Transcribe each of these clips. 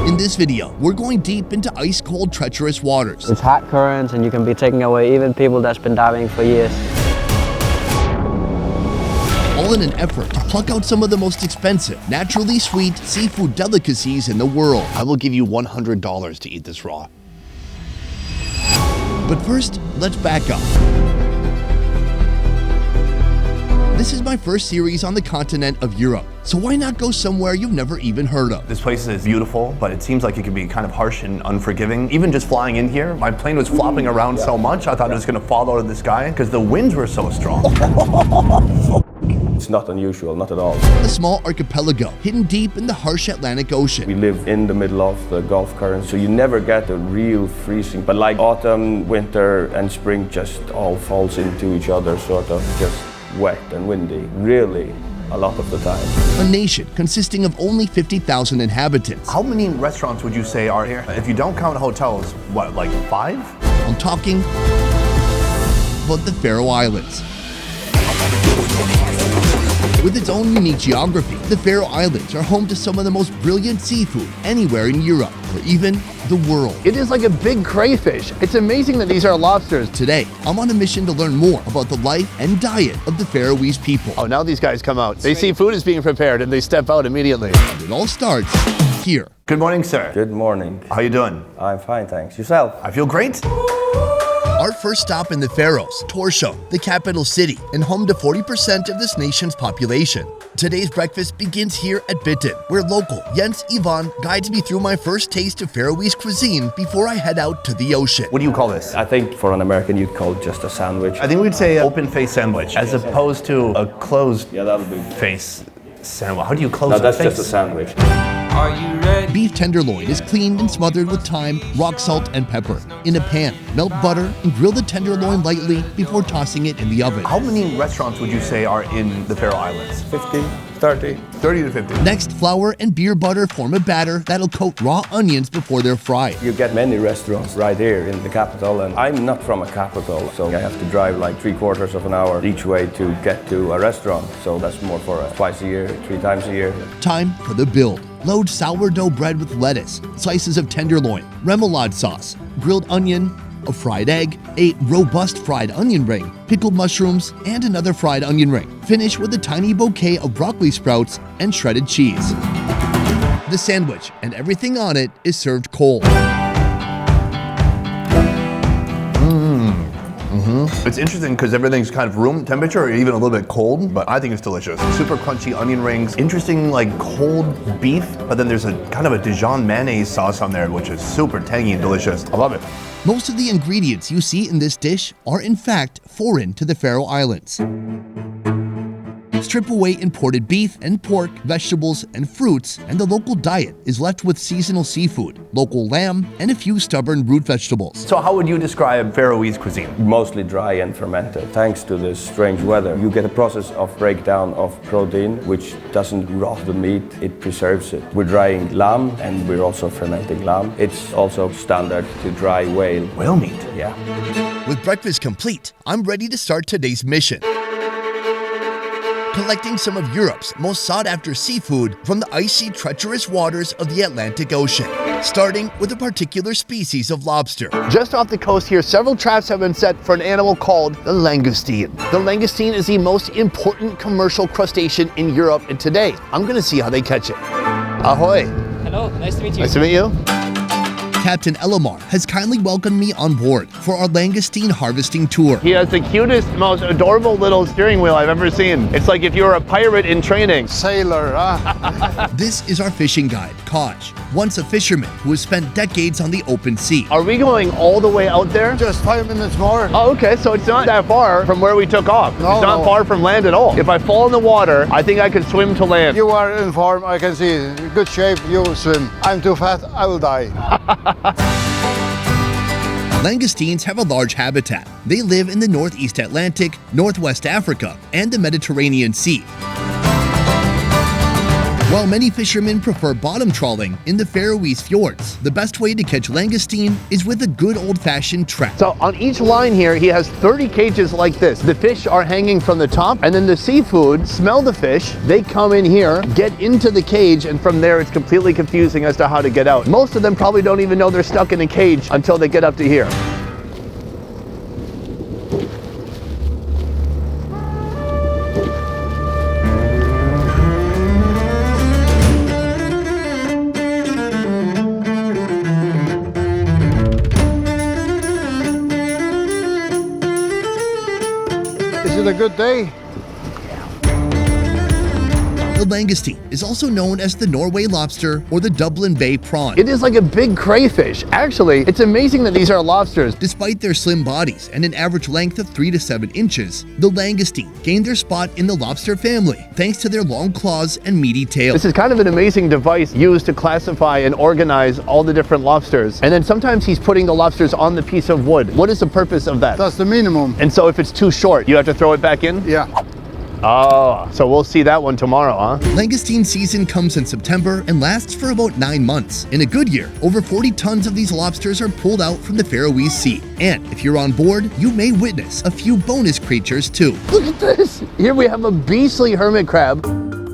In this video, we're going deep into ice-cold, treacherous waters. It's hot currents and you can be taking away even people that's been diving for years. All in an effort to pluck out some of the most expensive, naturally sweet seafood delicacies in the world. I will give you $100 to eat this raw. But first, let's back up. This is my first series on the continent of Europe, so why not go somewhere you've never even heard of? This place is beautiful, but it seems like it can be kind of harsh and unforgiving. Even just flying in here, my plane was flopping around so much, I thought it was gonna fall out of the sky because the winds were so strong. It's not unusual, not at all. A small archipelago hidden deep in the harsh Atlantic Ocean. We live in the middle of the Gulf current, so you never get a real freezing. But like autumn, winter, and spring just all falls into each other, sort of just wet and windy, really, a lot of the time. A nation consisting of only 50,000 inhabitants. How many restaurants would you say are here? If you don't count hotels, what, like 5? I'm talking about the Faroe Islands. With its own unique geography, the Faroe Islands are home to some of the most brilliant seafood anywhere in Europe, or even the world. It is like a big crayfish. It's amazing that these are lobsters. Today, I'm on a mission to learn more about the life and diet of the Faroese people. Oh, now these guys come out. They see food is being prepared and they step out immediately. And it all starts here. Good morning, sir. Good morning. How you doing? I'm fine, thanks. Yourself? I feel great. Our first stop in the Faroes, Tórshavn, the capital city, and home to 40% of this nation's population. Today's breakfast begins here at BITIN, where local Jens Ivan guides me through my first taste of Faroese cuisine before I head out to the ocean. What do you call this? I think for an American you'd call it just a sandwich. I think we'd say open-face sandwich, as opposed to a closed Yeah, that'll be. face sandwich. How do you close No, a that's face? just a sandwich. Are you ready? Beef tenderloin is cleaned and smothered with thyme, rock salt, and pepper. In a pan, melt butter and grill the tenderloin lightly before tossing it in the oven. How many restaurants would you say are in the Faroe Islands? 50, 30. 30 to 50. Next, flour and beer butter form a batter that'll coat raw onions before they're fried. You get many restaurants right here in the capital, and I'm not from a capital, so I have to drive like 3/4 of an hour each way to get to a restaurant. So that's more for twice a year, 3 times a year. Time for the build. Load sourdough bread with lettuce, slices of tenderloin, remoulade sauce, grilled onion, a fried egg, a robust fried onion ring, pickled mushrooms, and another fried onion ring. Finish with a tiny bouquet of broccoli sprouts and shredded cheese. The sandwich and everything on it is served cold. It's interesting because everything's kind of room temperature or even a little bit cold, but I think it's delicious. Super crunchy onion rings, interesting like cold beef, but then there's a kind of a Dijon mayonnaise sauce on there, which is super tangy and delicious. I love it. Most of the ingredients you see in this dish are in fact foreign to the Faroe Islands. Strip away imported beef and pork, vegetables, and fruits, and the local diet is left with seasonal seafood, local lamb, and a few stubborn root vegetables. So how would you describe Faroese cuisine? Mostly dry and fermented. Thanks to this strange weather, you get a process of breakdown of protein, which doesn't rot the meat, it preserves it. We're drying lamb, and we're also fermenting lamb. It's also standard to dry whale. Whale meat. Yeah. With breakfast complete, I'm ready to start today's mission. Collecting some of Europe's most sought-after seafood from the icy, treacherous waters of the Atlantic Ocean, starting with a particular species of lobster. Just off the coast here, several traps have been set for an animal called the langoustine. The langoustine is the most important commercial crustacean in Europe, and today I'm gonna see how they catch it. Ahoy. Hello, nice to meet you. Nice to meet you. Captain Elamar has kindly welcomed me on board for our langoustine harvesting tour. He has the cutest, most adorable little steering wheel I've ever seen. It's like if you were a pirate in training. Sailor, huh? This is our fishing guide, Kaj, once a fisherman who has spent decades on the open sea. Are we going all the way out there? Just 5 minutes more. Oh, okay, so it's not that far from where we took off. No, it's not no. far from land at all. If I fall in the water, I think I could swim to land. You are in form, I can see. Good shape, you will swim. I'm too fat, I will die. Langoustines have a large habitat. They live in the Northeast Atlantic, Northwest Africa, and the Mediterranean Sea. While many fishermen prefer bottom trawling in the Faroese fjords, the best way to catch langoustine is with a good old-fashioned trap. So on each line here, he has 30 cages like this. The fish are hanging from the top, and then the seafood smell the fish. They come in here, get into the cage, and from there it's completely confusing as to how to get out. Most of them probably don't even know they're stuck in a cage until they get up to here. Is it a good day? The langoustine is also known as the Norway lobster or the Dublin Bay prawn. It is like a big crayfish. Actually, it's amazing that these are lobsters. Despite their slim bodies and an average length of 3 to 7 inches, the langoustine gained their spot in the lobster family thanks to their long claws and meaty tail. This is kind of an amazing device used to classify and organize all the different lobsters. And then sometimes he's putting the lobsters on the piece of wood. What is the purpose of that? That's the minimum. And so if it's too short, you have to throw it back in? Yeah. Oh, so we'll see that one tomorrow, huh? Langoustine season comes in September and lasts for about 9 months. In a good year, over 40 tons of these lobsters are pulled out from the Faroese Sea. And if you're on board, you may witness a few bonus creatures too. Look at this. Here we have a beastly hermit crab.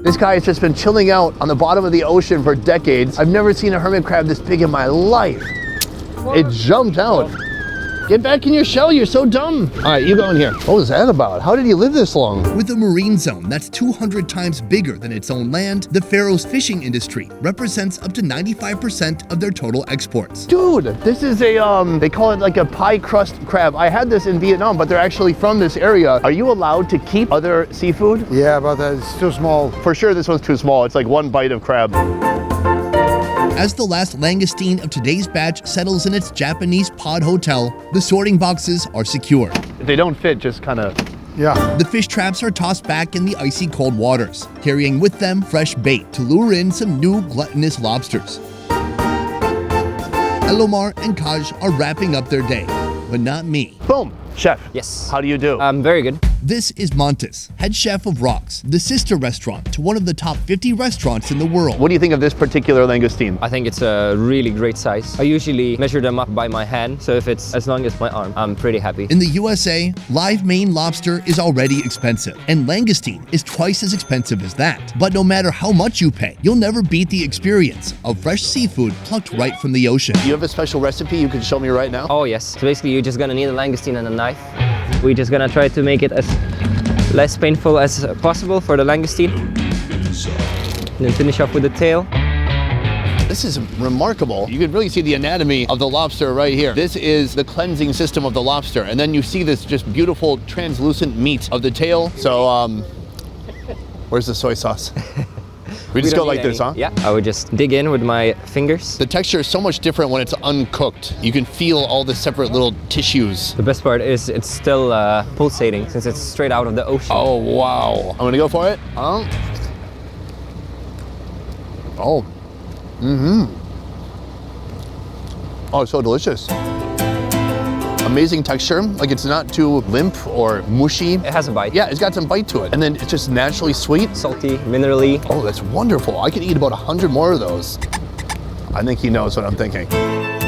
This guy has just been chilling out on the bottom of the ocean for decades. I've never seen a hermit crab this big in my life. It jumped out. Get back in your shell, you're so dumb. All right, you go in here. What was that about? How did he live this long? With a marine zone that's 200 times bigger than its own land, the Faroes fishing industry represents up to 95% of their total exports. Dude, this is a, they call it like a pie crust crab. I had this in Vietnam, but they're actually from this area. Are you allowed to keep other seafood? Yeah, but it's too small. For sure, this one's too small. It's like one bite of crab. As the last langoustine of today's batch settles in its Japanese pod hotel, the sorting boxes are secured. If they don't fit, just kind of... Yeah. The fish traps are tossed back in the icy cold waters, carrying with them fresh bait to lure in some new gluttonous lobsters. Elomar and Kaj are wrapping up their day, but not me. Boom. Chef. Yes. How do you do? Very good. This is Montes, head chef of Rocks, the sister restaurant to one of the top 50 restaurants in the world. What do you think of this particular langoustine? I think it's a really great size. I usually measure them up by my hand, so if it's as long as my arm, I'm pretty happy. In the USA, live Maine lobster is already expensive, and langoustine is twice as expensive as that. But no matter how much you pay, you'll never beat the experience of fresh seafood plucked right from the ocean. Do you have a special recipe you can show me right now? Oh yes, so basically you're just gonna need a langoustine and a knife. We're just gonna try to make it as less painful as possible for the langoustine. And then finish off with the tail. This is remarkable. You can really see the anatomy of the lobster right here. This is the cleansing system of the lobster. And then you see this just beautiful translucent meat of the tail. So, where's the soy sauce? We just go like this, huh? Yeah, I would just dig in with my fingers. The texture is so much different when it's uncooked. You can feel all the separate little tissues. The best part is it's still pulsating since it's straight out of the ocean. Oh, wow. I'm gonna go for it. Oh. Oh, it's so delicious. Amazing texture, like it's not too limp or mushy. It has a bite. Yeah, it's got some bite to it. And then it's just naturally sweet. Salty, minerally. Oh, that's wonderful. I could eat about 100 more of those. I think he knows what I'm thinking.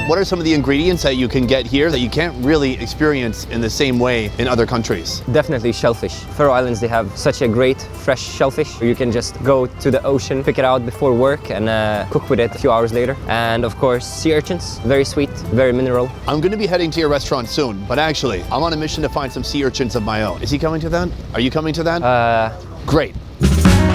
What are some of the ingredients that you can get here that you can't really experience in the same way in other countries? Definitely shellfish. Faroe Islands, they have such a great fresh shellfish. You can just go to the ocean, pick it out before work and cook with it a few hours later. And of course, sea urchins, very sweet, very mineral. I'm gonna be heading to your restaurant soon, but actually, I'm on a mission to find some sea urchins of my own. Is he coming to that? Are you coming to that? Great.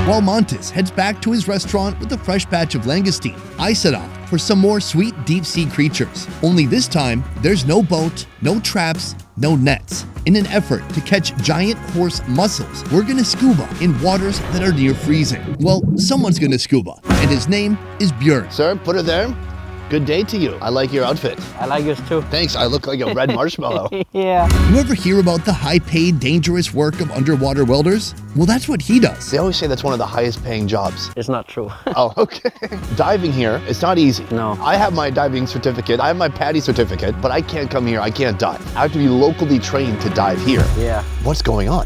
While Montes heads back to his restaurant with a fresh batch of langoustine, I set off for some more sweet deep-sea creatures. Only this time, there's no boat, no traps, no nets. In an effort to catch giant horse mussels, we're gonna scuba in waters that are near freezing. Well, someone's gonna scuba, and his name is Björn. Sir, put it there. Good day to you. I like your outfit. I like yours too. Thanks, I look like a red marshmallow. Yeah. You ever hear about the high-paid, dangerous work of underwater welders? Well, that's what he does. They always say that's one of the highest paying jobs. It's not true. Oh, okay. Diving here, it's not easy. No. I have my diving certificate, I have my PADI certificate, but I can't come here, I can't dive. I have to be locally trained to dive here. Yeah. What's going on?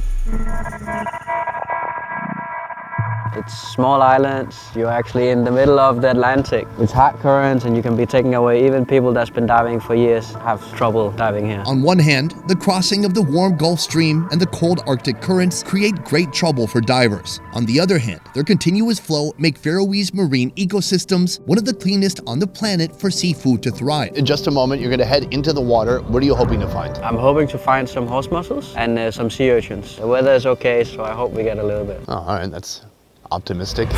It's small islands. You're actually in the middle of the Atlantic. It's hard currents and you can be taken away. Even people that's been diving for years have trouble diving here. On one hand, the crossing of the warm Gulf Stream and the cold Arctic currents create great trouble for divers. On the other hand, their continuous flow make Faroese marine ecosystems one of the cleanest on the planet for seafood to thrive. In just a moment, you're gonna head into the water. What are you hoping to find? I'm hoping to find some horse mussels and some sea urchins. The weather is okay, so I hope we get a little bit. Oh, all right, that's optimistic.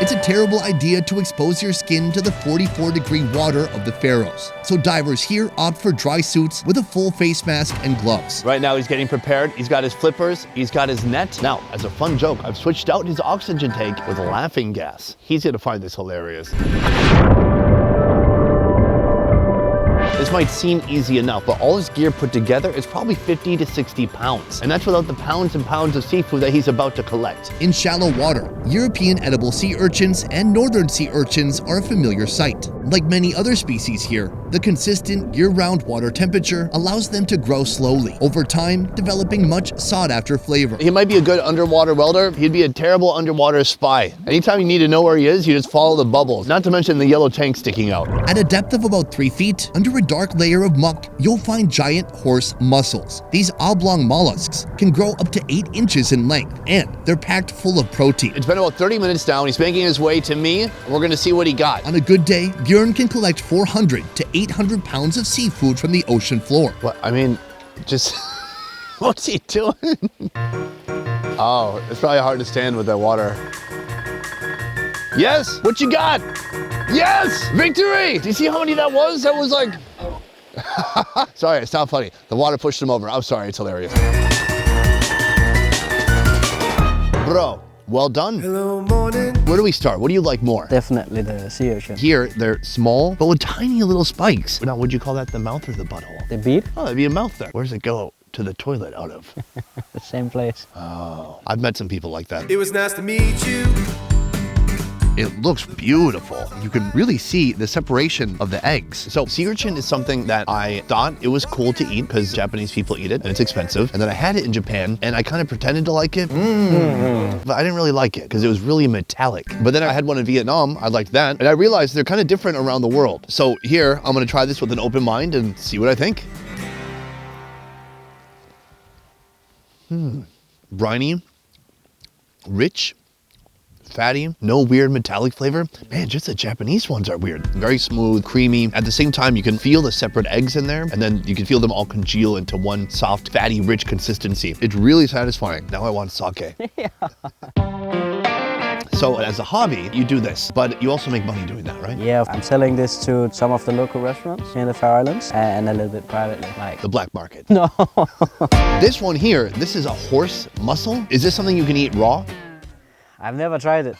It's a terrible idea to expose your skin to the 44-degree water of the Faroes. So divers here opt for dry suits with a full face mask and gloves. Right now he's getting prepared. He's got his flippers, he's got his net. Now, as a fun joke, I've switched out his oxygen tank with laughing gas. He's gonna find this hilarious. This might seem easy enough, but all his gear put together is probably 50 to 60 pounds. And that's without the pounds and pounds of seafood that he's about to collect. In shallow water, European edible sea urchins and northern sea urchins are a familiar sight. Like many other species here, the consistent year-round water temperature allows them to grow slowly, over time developing much sought-after flavor. He might be a good underwater welder. He'd be a terrible underwater spy. Anytime you need to know where he is, you just follow the bubbles, not to mention the yellow tank sticking out. At a depth of about 3 feet, under a dark layer of muck, you'll find giant horse mussels. These oblong mollusks can grow up to 8 inches in length, and they're packed full of protein. It's been about 30 minutes down. He's making his way to me, and we're gonna see what he got. On a good day, Björn can collect 400 to 800 pounds of seafood from the ocean floor. What? I mean, just, what's he doing? Oh, it's probably hard to stand with that water. Yes, what you got? Yes, victory! Do you see how many that was? That was like, sorry, it's not funny. The water pushed him over. I'm sorry, it's hilarious. Bro, well done. Hello, morning. Where do we start? What do you like more? Definitely the sea urchin. Here, they're small, but with tiny little spikes. Now, would you call that the mouth or the butthole? The beat? Oh, that'd be a mouth there. Where does it go to the toilet out of? The same place. Oh, I've met some people like that. It was nice to meet you. It looks beautiful. You can really see the separation of the eggs. So sea urchin is something that I thought it was cool to eat because Japanese people eat it and it's expensive. And then I had it in Japan and I kind of pretended to like it. But I didn't really like it because it was really metallic. But then I had one in Vietnam. I liked that. And I realized they're kind of different around the world. So here, I'm gonna try this with an open mind and see what I think. Briny, rich, fatty, no weird metallic flavor. Man, just the Japanese ones are weird. Very smooth, creamy. At the same time, you can feel the separate eggs in there, and then you can feel them all congeal into one soft, fatty, rich consistency. It's really satisfying. Now I want sake. Yeah. So as a hobby, you do this, but you also make money doing that, right? Yeah, I'm selling this to some of the local restaurants in the Faroe Islands and a little bit privately, like The black market. No. This one here, this is a horse mussel. Is this something you can eat raw? I've never tried it.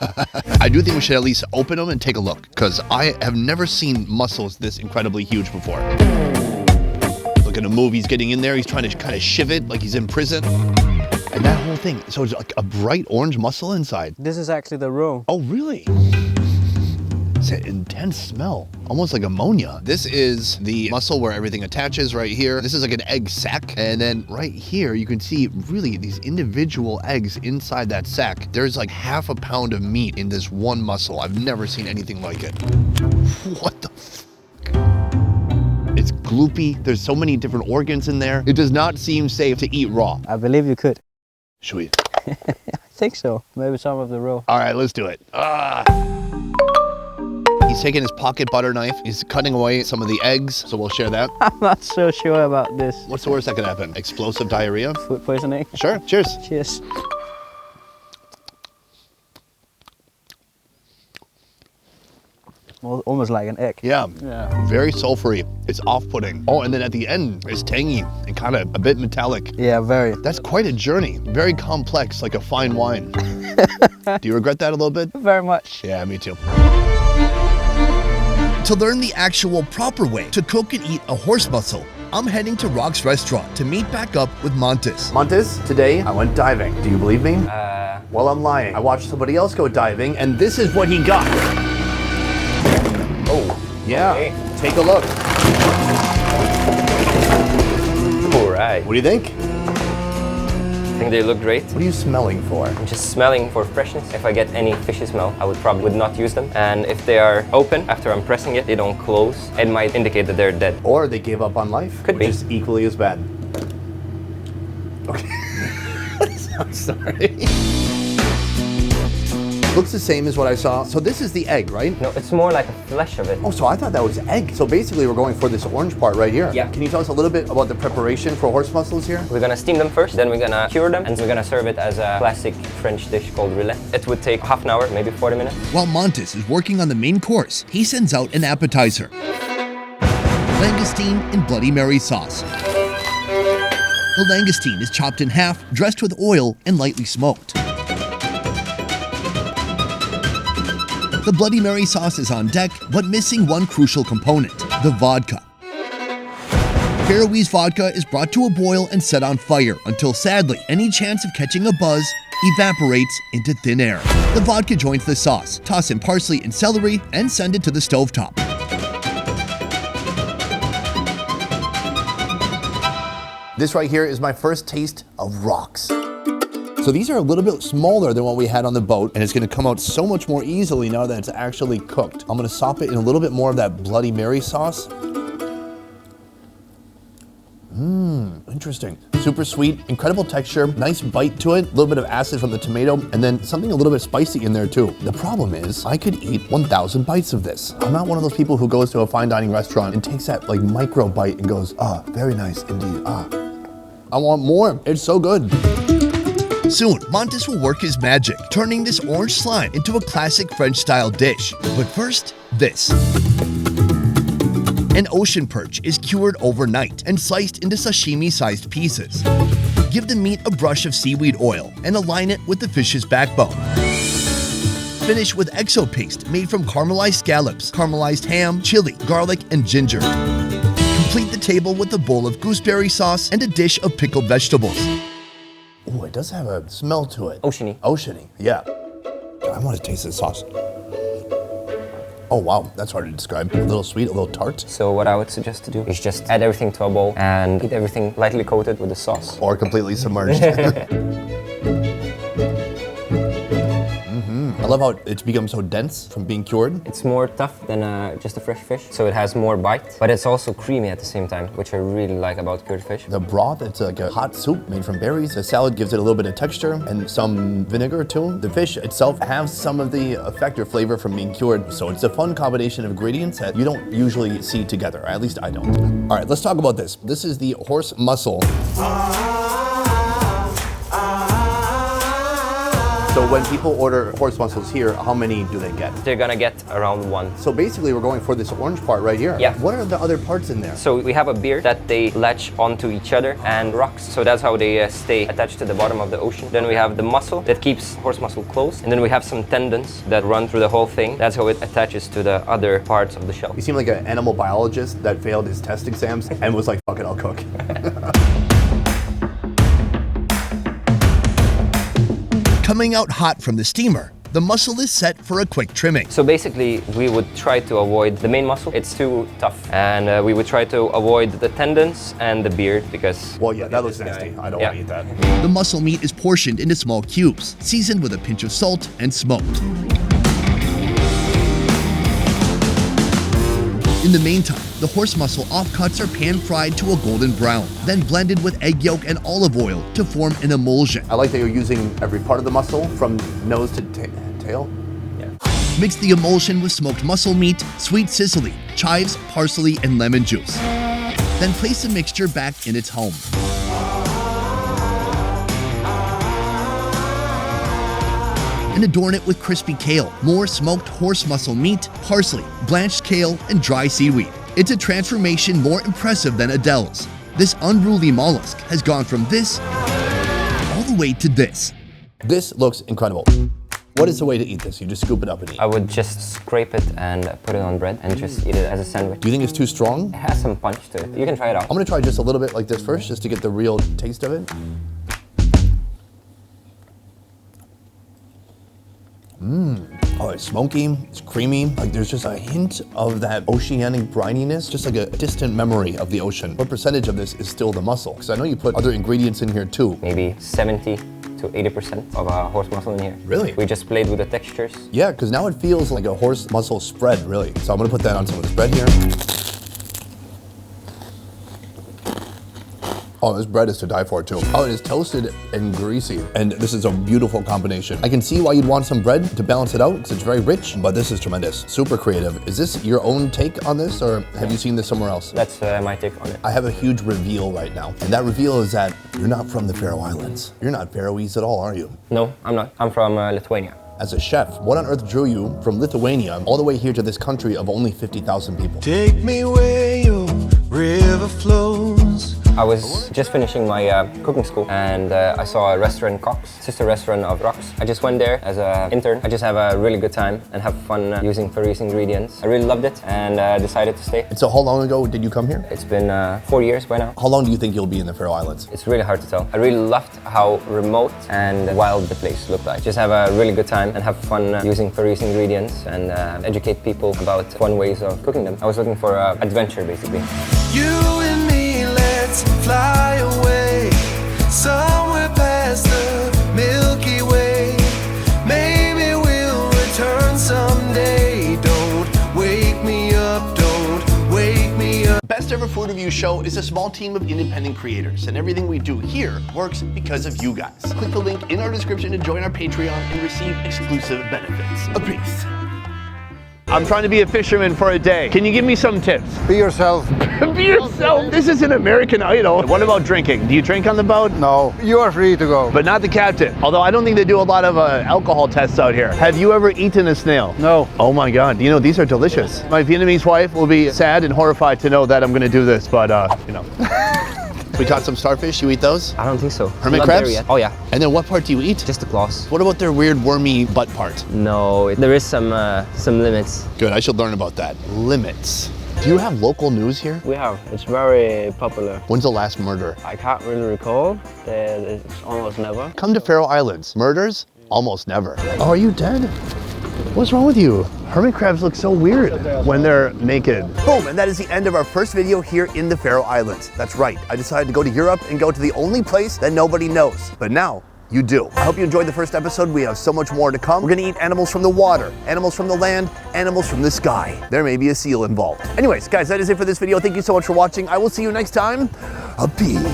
I do think we should at least open them and take a look, because I have never seen mussels this incredibly huge before. Look at him move, he's getting in there, he's trying to kind of shiv it like he's in prison. And that whole thing, so it's like a bright orange mussel inside. This is actually the roe. Oh, really? It's an intense smell, almost like ammonia. This is the mussel where everything attaches right here. This is like an egg sac. And then right here, you can see really these individual eggs inside that sac. There's like half a pound of meat in this one mussel. I've never seen anything like it. What the f***? It's gloopy. There's so many different organs in there. It does not seem safe to eat raw. I believe you could. Should we? I think so. Maybe some of the roe. All right, let's do it. He's taking his pocket butter knife. He's cutting away some of the eggs, so we'll share that. I'm not so sure about this. What's the worst that could happen? Explosive diarrhea? Food poisoning? Sure, cheers. Cheers. Well, almost like an egg. Yeah, Yeah. very sulfury. It's off-putting. Oh, and then at the end, it's tangy and kind of a bit metallic. Yeah, very. That's quite a journey. Very complex, like a fine wine. Do you regret that a little bit? Very much. Yeah, me too. To learn the actual proper way to cook and eat a horse mussel, I'm heading to Rock's restaurant to meet back up with Montes. Montes, today I went diving. Do you believe me? Well, I'm lying. I watched somebody else go diving, and this is what he got. Oh, yeah. Okay. Take a look. All right. What do you think? think they look great. What are you smelling for? I'm just smelling for freshness. If I get any fishy smell, I would not use them. And if they are open after I'm pressing it, they don't close. It might indicate that they're dead. Or they gave up on life, Could which be. is equally as bad. Okay. I'm sorry. Looks the same as what I saw. So this is the egg, right? No, it's more like a flesh of it. Oh, so I thought that was egg. So basically we're going for this orange part right here. Yeah. Can you tell us a little bit about the preparation for horse mussels here? We're gonna steam them first, then we're gonna cure them, and we're gonna serve it as a classic French dish called roulette. It would take half an hour, maybe 40 minutes. While Montes is working on the main course, he sends out an appetizer. Langoustine in Bloody Mary sauce. The langoustine is chopped in half, dressed with oil, and lightly smoked. The Bloody Mary sauce is on deck, but missing one crucial component, the vodka. Faroese vodka is brought to a boil and set on fire until, sadly, any chance of catching a buzz evaporates into thin air. The vodka joins the sauce, toss in parsley and celery, and send it to the stovetop. This right here is my first taste of rocks. So these are a little bit smaller than what we had on the boat, and it's gonna come out so much more easily now that it's actually cooked. I'm gonna sop it in a little bit more of that Bloody Mary sauce. Interesting. Super sweet, incredible texture, nice bite to it, a little bit of acid from the tomato, and then something a little bit spicy in there too. The problem is, I could eat 1,000 bites of this. I'm not one of those people who goes to a fine dining restaurant and takes that like micro bite and goes, ah, very nice indeed, ah. I want more, it's so good. Soon, Montes will work his magic, turning this orange slime into a classic French-style dish. But first, this. An ocean perch is cured overnight and sliced into sashimi-sized pieces. Give the meat a brush of seaweed oil and align it with the fish's backbone. Finish with exo paste made from caramelized scallops, caramelized ham, chili, garlic, and ginger. Complete the table with a bowl of gooseberry sauce and a dish of pickled vegetables. Oh, it does have a smell to it. Oceany. Oceany, yeah. I want to taste this sauce. Oh wow, that's hard to describe. A little sweet, a little tart. So what I would suggest to do is just add everything to a bowl and eat everything lightly coated with the sauce. Or completely submerged. I love how it's become so dense from being cured. It's more tough than just a fresh fish, so it has more bite, but it's also creamy at the same time, which I really like about cured fish. The broth, it's like a hot soup made from berries. The salad gives it a little bit of texture and some vinegar too. The fish itself has some of the effect or flavor from being cured, so it's a fun combination of ingredients that you don't usually see together, at least I don't. All right, let's talk about this. This is the horse mussel. So when people order horse mussels here, how many do they get? They're gonna get around 1. So basically we're going for this orange part right here. Yeah. What are the other parts in there? So we have a beard that they latch onto each other and rocks. So that's how they stay attached to the bottom of the ocean. Then we have the muscle that keeps horse muscle close. And then we have some tendons that run through the whole thing. That's how it attaches to the other parts of the shell. You seem like an animal biologist that failed his test exams and was like, fuck it, I'll cook. Coming out hot from the steamer, the mussel is set for a quick trimming. So basically, we would try to avoid the main muscle. It's too tough. And we would try to avoid the tendons and the beard because... Well, yeah, that looks nasty. I don't want to eat that. The mussel meat is portioned into small cubes, seasoned with a pinch of salt and smoked. In the meantime, the horse mussel offcuts are pan-fried to a golden brown, then blended with egg yolk and olive oil to form an emulsion. I like that you're using every part of the mussel from nose to tail. Mix the emulsion with smoked mussel meat, sweet sicily, chives, parsley, and lemon juice. Then place the mixture back in its home. And adorn it with crispy kale, more smoked horse mussel meat, parsley, blanched kale, and dry seaweed. It's a transformation more impressive than Adele's. This unruly mollusk has gone from this all the way to this. This looks incredible. What is the way to eat this? You just scoop it up and eat. I would just scrape it and put it on bread and just eat it as a sandwich. Do you think it's too strong? It has some punch to it. You can try it out. I'm gonna try just a little bit like this first, just to get the real taste of it. Oh, It's smoky, it's creamy. Like there's just a hint of that oceanic brininess, just like a distant memory of the ocean. What percentage of this is still the mussel? Because I know you put other ingredients in here too. Maybe 70 to 80% of horse muscle in here. Really? We just played with the textures. Yeah, because now it feels like a horse muscle spread, really. So I'm gonna put that on some of the bread here. Oh, this bread is to die for too. Oh, it is toasted and greasy. And this is a beautiful combination. I can see why you'd want some bread to balance it out because it's very rich, but this is tremendous. Super creative. Is this your own take on this or have you seen this somewhere else? That's my take on it. I have a huge reveal right now. And that reveal is that you're not from the Faroe Islands. You're not Faroese at all, are you? No, I'm not. I'm from Lithuania. As a chef, what on earth drew you from Lithuania all the way here to this country of only 50,000 people? Take me where your river flows. I was just finishing my cooking school and I saw a restaurant, Cox, sister restaurant of Rox. I just went there as an intern. I just have a really good time and have fun using Faroese ingredients. I really loved it and decided to stay. And so how long ago did you come here? It's been 4 years by now. How long do you think you'll be in the Faroe Islands? It's really hard to tell. I really loved how remote and wild the place looked like. Just have a really good time and have fun using Faroese ingredients and educate people about fun ways of cooking them. I was looking for adventure basically. You and me, let's fly away somewhere past the Milky Way. Maybe we'll return someday. Don't wake me up, don't wake me up. Best Ever Food Review Show is a small team of independent creators, and everything we do here works because of you guys. Click the link in our description to join our Patreon and receive exclusive benefits. A peace. I'm trying to be a fisherman for a day. Can you give me some tips? Be yourself. Be yourself. This is an American Idol. What about drinking? Do you drink on the boat? No, you are free to go. But not the captain. Although I don't think they do a lot of alcohol tests out here. Have you ever eaten a snail? No. Oh my God. You know, these are delicious. My Vietnamese wife will be sad and horrified to know that I'm gonna do this, but you know. We caught some starfish. You eat those? I don't think so. Hermit Not crabs? there yet. Oh yeah. And then what part do you eat? Just the claws. What about their weird wormy butt part? No, there is some limits. Good, I should learn about that. Limits. Do you have local news here? We have. It's very popular. When's the last murder? I can't really recall. It's almost never. Come to Faroe Islands. Murders? Almost never. Oh, are you dead? What's wrong with you? Hermit crabs look so weird when they're naked. Boom, and that is the end of our first video here in the Faroe Islands. That's right, I decided to go to Europe and go to the only place that nobody knows. But now, you do. I hope you enjoyed the first episode. We have so much more to come. We're gonna eat animals from the water, animals from the land, animals from the sky. There may be a seal involved. Anyways, guys, that is it for this video. Thank you so much for watching. I will see you next time. A peace.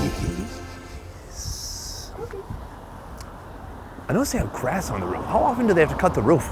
I noticed they have grass on the roof. How often do they have to cut the roof?